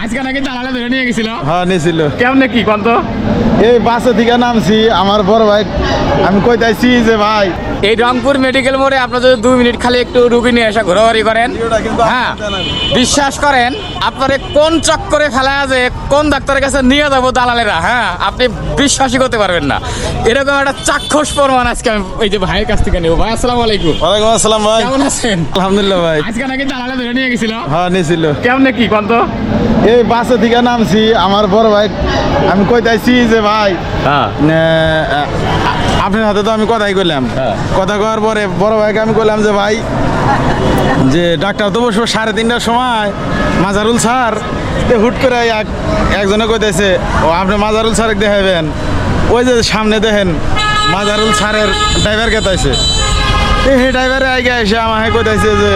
আজকে নাকি দালালে ধরে নিয়ে গেছিল। হ্যাঁ নিয়েছিল। কেমনে কি কত এই বাসে থেকে নামছি, আমার বড় ভাই আমি কইতাইছি যে ভাই এই রংপুর মেডিকেল মোড়ে আপনারা যদি 2 মিনিট খালি একটু রুগী নিয়ে এসে ঘোরাঘুরি করেন, হ্যাঁ বিশ্বাস করেন আপনারে কোন চক্করে ফেলা যে কোন ডাক্তারের কাছে নিয়ে যাবো দালালেরা, হ্যাঁ আপনি বিশ্বাসই করতে পারবেন না। এরকম একটা চাক্ষুষ প্রমাণ আজকে আমি এই যে ভাইয়ের কাছ থেকে নেব। ভাই আসসালামু আলাইকুম। ওয়ালাইকুম আসসালাম ভাই, কেমন আছেন? আলহামদুলিল্লাহ ভাই। আজকে নাকি দালালে ধরে নিয়ে গেছিল। হ্যাঁ নিয়েছিল। কেমনে কি কত এই বাসে থেকে নামছি, আমার বড় ভাই আমি কইতাইছি যে ভাই হ্যাঁ আপনার হাতে তো আমি কথাই কইলাম, হ্যাঁ। কথা কওয়ার পরে বড় ভাইকে আমি কইলাম যে ভাই যে ডাক্তার তো বসবো 3:30টার সময়, মাজারুল স্যার হুট করে একজনে কইতেছে ও আপনি মাজারুল স্যারকে দেখাবেন, ওই যে সামনে দেখেন মাজারুল স্যারের ড্রাইভার কেতাইছে, এই ড্রাইভারে আগে এসে আমাকে কইতাইছে যে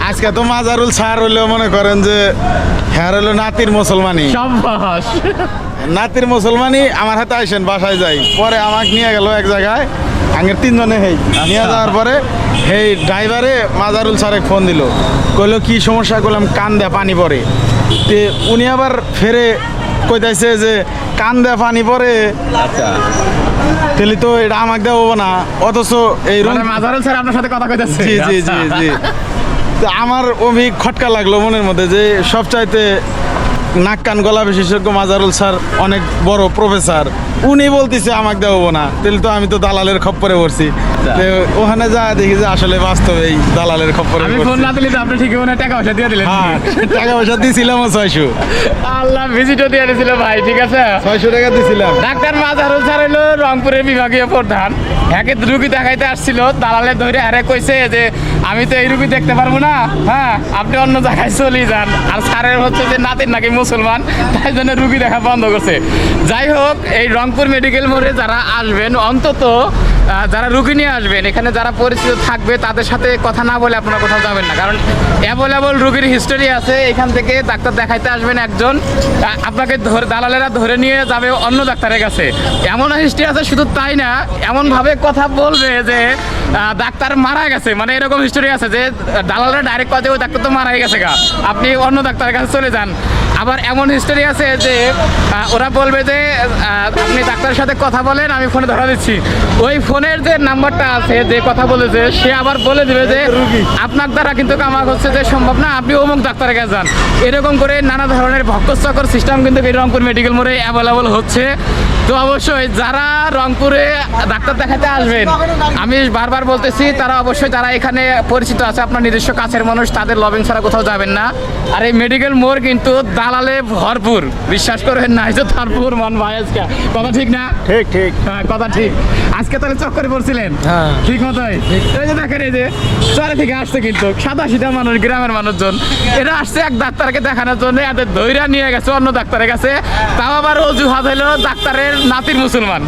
আজকে তো মাজারুল স্যার হইলেও মনে করেন যে হ্যাঁ হইলো নাতির মুসলমানি, সাব্বাস। নাতির মুসলমানি আমার হাতে আইসেন বাসায় যাই। পরে আমাকে নিয়ে গেল এক জায়গায়, আগের 3 জনে নিয়ে যাওয়ার পরে এই ড্রাইভারে মাজারুল স্যারে ফোন দিল, কইলো কি সমস্যা, করলাম কান দেয়া পানি পড়ে। তে উনি আবার ফেরে কইতাইছে যে কান দেয়া পানি পড়ে, আচ্ছা তাহলে তো এটা আমাকে দেওয়া না, অথচ এই মাজারুল স্যার আপনার সাথে কথা কইতাছে। জি জি জি জি। তো আমার অভিক খটকা লাগলো মনের মধ্যে যে সবচাইতে নাক কান গলা বিশেষজ্ঞ মাজারুল স্যার অনেক বড় প্রফেসর, উনি বলতেছে আমাকে দেবো না, তাহলে তো আমি তো দালালের খপ্পরে পড়ছি। তো ওখানে যা দেখি যে আসলে বাস্তবে এই দালালের খপ্পরে আমি ফোন না দিলে তো আপনি ঠিকই মনে টাকা পয়সা দিয়ে দিলেন। হ্যাঁ টাকা পয়সা দিয়েছিলাম 600। আল্লাহ ভিজিটও দিয়ে দিয়েছিল ভাই, ঠিক আছে 600 টাকা দিয়েছিলাম। ডাক্তার মাজারুল স্যার হলো রংপুরের বিভাগীয় প্রধান, একে রুগী দেখাইতে আসছিল, দালালে ধরে আরে কইছে যে আমি তো এই রুগী দেখতে পারবো না, হ্যাঁ আপনি অন্য জায়গায় চলে যান। আর স্যারের হচ্ছে যে নাতির নাকি মুসলমান, তাই জন্য রুগী দেখা বন্ধ করছে। যাই হোক, এই রংপুর মেডিকেল মোড়ে যারা আসবেন, অন্তত যারা রুগী নিয়ে আসবেন, এখানে যারা পরিচিত থাকবে তাদের সাথে কথা না বলে আপনারা কোথাও যাবেন না, কারণ অ্যাভেলেবল রুগীর হিস্টোরি আছে। এখান থেকে ডাক্তার দেখাইতে আসবেন একজন, আপনাকে ধরে দালালেরা ধরে নিয়ে যাবে অন্য ডাক্তারের কাছে। এমন হিস্ট্রি আছে, শুধু তাই না এমনভাবে কথা বলবে যে ডাক্তার মারা গেছে, মানে এরকম হিস্টোরি আছে যে দালালরা ডাইরেক্ট কথা ওই ডাক্তার তো মারাই গেছে গা, আপনি অন্য ডাক্তারের কাছে চলে যান। আবার এমন হিস্টোরি আছে যে ওরা বলবে যে আপনি ডাক্তারের সাথে কথা বলেন, আমি ফোনে ধরা দিচ্ছি, ওই ফোনের যে নাম্বারটা আছে যে কথা বলেছে সে আবার বলে দেবে যে আপনার দ্বারা কিন্তু আমার হচ্ছে যে সম্ভব না, আপনি অমুক ডাক্তারের কাছে যান। এরকম করে নানা ধরনের ভক্তচক্কর সিস্টেম কিন্তু এই রংপুর মেডিকেল মোড়ে অ্যাভেলেবল হচ্ছে। তো অবশ্যই যারা রংপুরে ডাক্তার দেখাতে আসবেন, আমি বারবার বলতেছি তারা অবশ্যই যারা এখানে পরিচিত আছে, আপনার নিজস্ব কাছের মানুষ, তাদের লবিং ছাড়া কোথাও যাবেন না। আর এই মেডিকেল মোড় কিন্তু দালালে ভরপুর, বিশ্বাস করবেন না, এই যে ভরপুর মন ভাই। আজকে কথা ঠিক না? ঠিক ঠিক, হ্যাঁ কথা ঠিক। আজকে তাহলে চক্করে পড়ছিলেন? হ্যাঁ ঠিক মতোই। এই যে দেখেন, এই যে চরে থেকে আসছে কিন্তু 87টা মানুষ, গ্রামের মানুষজন, এরা আসছে এক ডাক্তারকে দেখানোর জন্য, এদের ধৈর্য নিয়ে গেছে অন্য ডাক্তারের কাছে, তাও আবার অজুহাত হলো ডাক্তারের নাতির মুসলমান।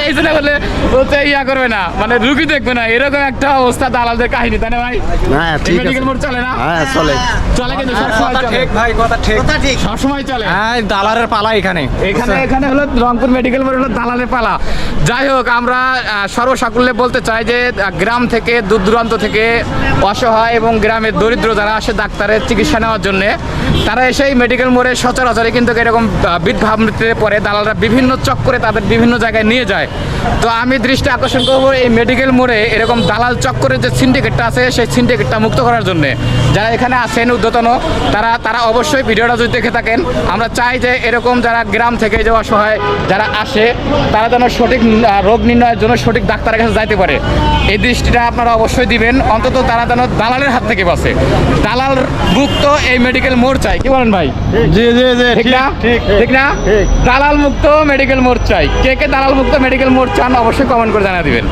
এই জন্য বলে ওতে ইয়া করবে না, মানে রুগী দেখবে না, এরকম একটা অবস্থা দালালদের কাহিনী, তাই না ভাই? হ্যাঁ ঠিক আছে। মেডিকেল মোড় চলে না? হ্যাঁ চলে চলে, কিন্তু সবসময় চলে। ভাই কথা ঠিক সবসময় চলে। হ্যাঁ দালালের পালা এখানে এখানে হলো রংপুর মেডিকেল মোড় হলো দালালের পালা। যাই হোক, আমরা সর্বসাকুল্যে বলতে চাই যে গ্রাম থেকে দূর দূরান্ত থেকে অসহায় এবং গ্রামের দরিদ্র যারা আসে ডাক্তারের চিকিৎসা নেওয়ার জন্যে, তারা এসে এই মেডিকেল মোড়ে সচরাচরে কিন্তু এরকম বিভ্রান্তিতে পরে দালালরা বিভিন্ন চক্করে তাদের বিভিন্ন জায়গায় নিয়ে যায়। তো আমি দৃষ্টি আকর্ষণ করবো এই মেডিকেল মোড়ে এরকম দালাল চক্করের যে সিন্ডিকেটটা আছে, সেই সিন্ডিকেটটা মুক্ত করার জন্যে যারা এখানে আছেন উদ্যতন, তারা অবশ্যই ভিডিওটা যদি দেখে থাকেন, আমরা চাই যে এরকম যারা গ্রাম থেকে যে অসহায় যারা আসে, তারা যেন সঠিক রোগ নির্ণয়ের জন্য সঠিক ডাক্তারের কাছে যাইতে পারে। এই দৃষ্টিটা আপনারা অবশ্যই দিবেন, অন্তত তারা যেন দালালের হাত থেকে বাঁচে। দালাল মুক্ত এই মেডিকেল মোড় চাই, কি বলেন ভাই? জি জি জি, ঠিক না? ঠিক না? ঠিক। দালাল মুক্ত মেডিকেল মোড় চাই। কে কে দালাল মুক্ত মেডিকেল মোড় চান অবশ্যই কমেন্ট করে জানিয়ে দিবেন।